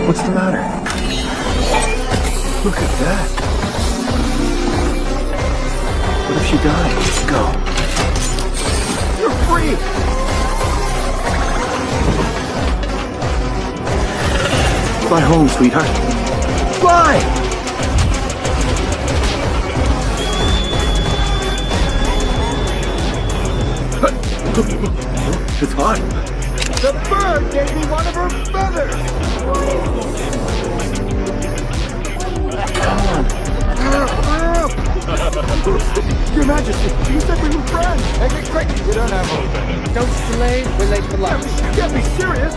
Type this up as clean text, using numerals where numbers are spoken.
What's the matter? Look at that. What if she dies? Go. You're free! Fly home, sweetheart. Fly! It's hot. The bird gave me one of her feathers! Your Majesty, you said we were friends! Quick, you don't have hope. Don't delay, we're late for lunch. You can't be serious!